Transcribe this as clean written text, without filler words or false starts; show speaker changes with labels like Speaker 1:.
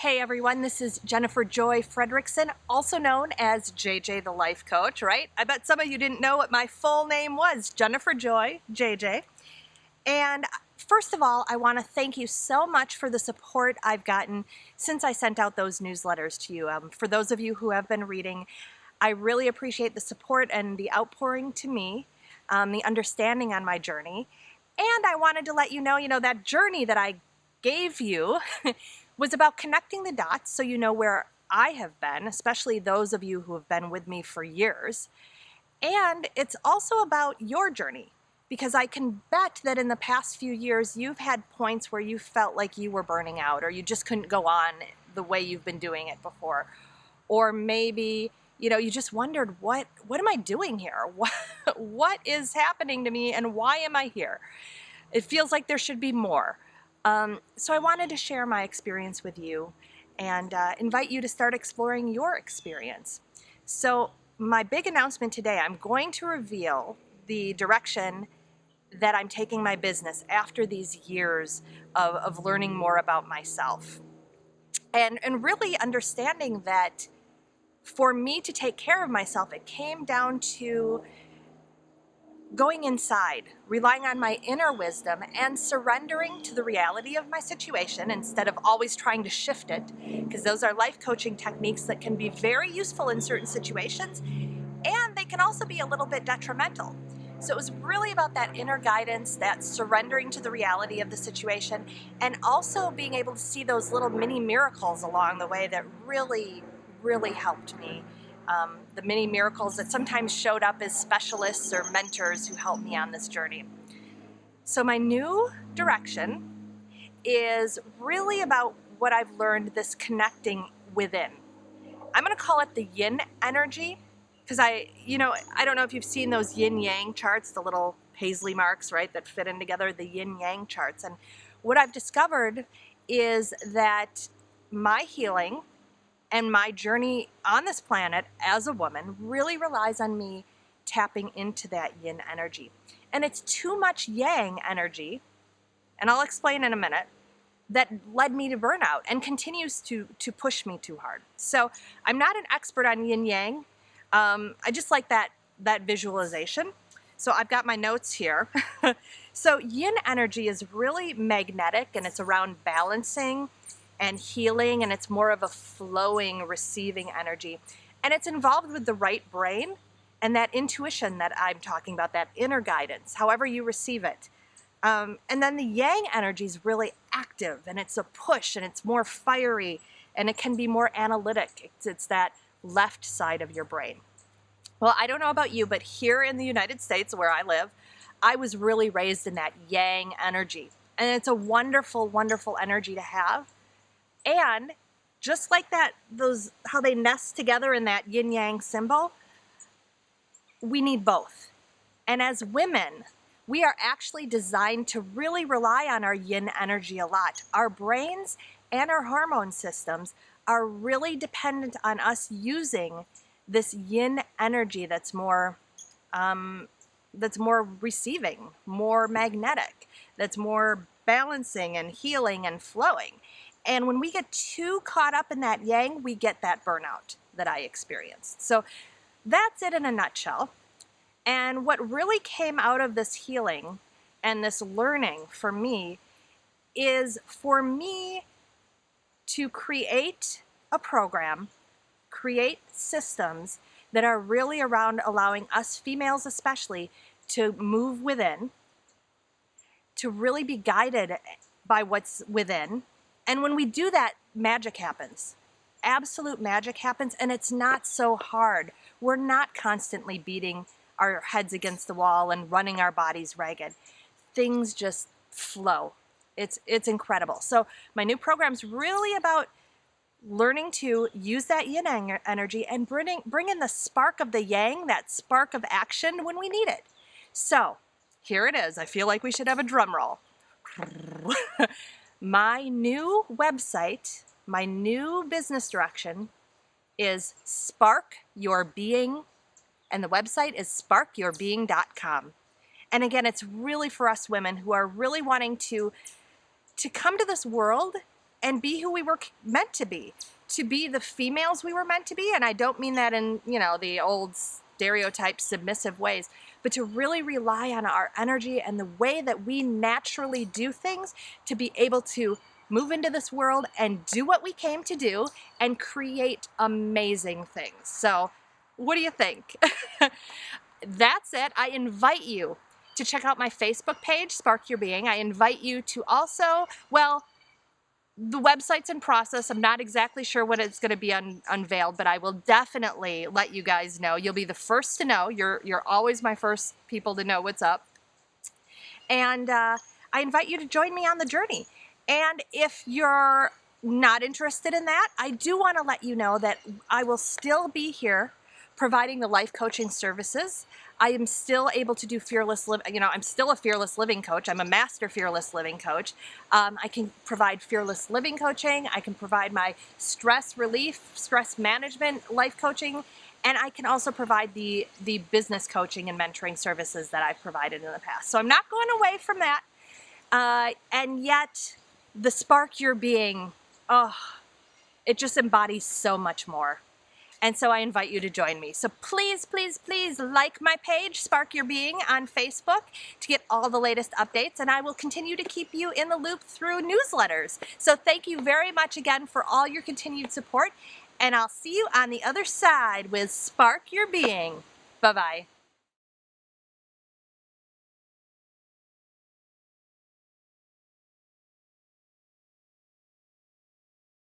Speaker 1: Hey everyone, this is Jennifer Joy Fredrickson, also known as JJ the Life Coach, right? I bet some of you didn't know what my full name was, Jennifer Joy, JJ. And first of all, I want to thank you so much for the support I've gotten since I sent out those newsletters to you. For those of you who have been reading, I really appreciate the support and the outpouring to me, the understanding on my journey. And I wanted to let you know, that journey that I gave you was about connecting the dots so you know where I have been, especially those of you who have been with me for years. And it's also about your journey, because I can bet that in the past few years you've had points where you felt like you were burning out or you just couldn't go on the way you've been doing it before. Or maybe, you just wondered, what am I doing here? What is happening to me and why am I here? It feels like there should be more. So I wanted to share my experience with you and invite you to start exploring your experience. So my big announcement today, I'm going to reveal the direction that I'm taking my business after these years of learning more about myself. And really understanding that for me to take care of myself, it came down to going inside, relying on my inner wisdom and surrendering to the reality of my situation instead of always trying to shift it, because those are life coaching techniques that can be very useful in certain situations, and they can also be a little bit detrimental. So it was really about that inner guidance, that surrendering to the reality of the situation, and also being able to see those little mini miracles along the way that really, really helped me. The mini miracles that sometimes showed up as specialists or mentors who helped me on this journey. So my new direction is really about what I've learned, this connecting within. I'm going to call it the yin energy, because I don't know if you've seen those yin yang charts, the little paisley marks, right, that fit in together, the yin yang charts. And what I've discovered is that my healing and my journey on this planet as a woman really relies on me tapping into that yin energy. And it's too much yang energy, and I'll explain in a minute, that led me to burnout and continues to push me too hard. So I'm not an expert on yin yang. I just like that visualization. So I've got my notes here. So yin energy is really magnetic, and it's around balancing and healing, and it's more of a flowing, receiving energy. And it's involved with the right brain and that intuition that I'm talking about, that inner guidance, however you receive it. And then the yang energy is really active, and it's a push, and it's more fiery, and it can be more analytic. It's that left side of your brain. Well, I don't know about you, but here in the United States where I live, I was really raised in that yang energy. And it's a wonderful, wonderful energy to have. And just like that, how they nest together in that yin yang symbol, we need both. And as women, we are actually designed to really rely on our yin energy a lot. Our brains and our hormone systems are really dependent on us using this yin energy that's more receiving, more magnetic, that's more balancing and healing and flowing. And when we get too caught up in that yang, we get that burnout that I experienced. So that's it in a nutshell. And what really came out of this healing and this learning for me is for me to create a program, create systems that are really around allowing us females especially to move within, to really be guided by what's within. And when we do that, magic happens. Absolute magic happens, and it's not so hard. We're not constantly beating our heads against the wall and running our bodies ragged. Things just flow. It's incredible. So my new program's really about learning to use that yin energy and bring in the spark of the yang, that spark of action when we need it. So here it is. I feel like we should have a drum roll. My new website, my new business direction is Spark Your Being, and the website is sparkyourbeing.com. And again, it's really for us women who are really wanting to come to this world and be who we were meant to be the females we were meant to be. And I don't mean that in, you know, the old stereotype submissive ways, but to really rely on our energy and the way that we naturally do things to be able to move into this world and do what we came to do and create amazing things. So what do you think? That's it. I invite you to check out my Facebook page, Spark Your Being. I invite you to also, well, the website's in process. I'm not exactly sure when it's going to be unveiled, but I will definitely let you guys know. You'll be the first to know. You're always my first people to know what's up. And I invite you to join me on the journey. And if you're not interested in that, I do want to let you know that I will still be here providing the life coaching services. I am still able to do fearless living. You know, I'm still a fearless living coach. I'm a master fearless living coach. I can provide fearless living coaching. I can provide my stress relief, stress management life coaching, and I can also provide the business coaching and mentoring services that I've provided in the past. So I'm not going away from that. And yet, the Spark Your Being, oh, it just embodies so much more. And so I invite you to join me. So please, please, please like my page, Spark Your Being, on Facebook to get all the latest updates. And I will continue to keep you in the loop through newsletters. So thank you very much again for all your continued support. And I'll see you on the other side with Spark Your Being. Bye-bye.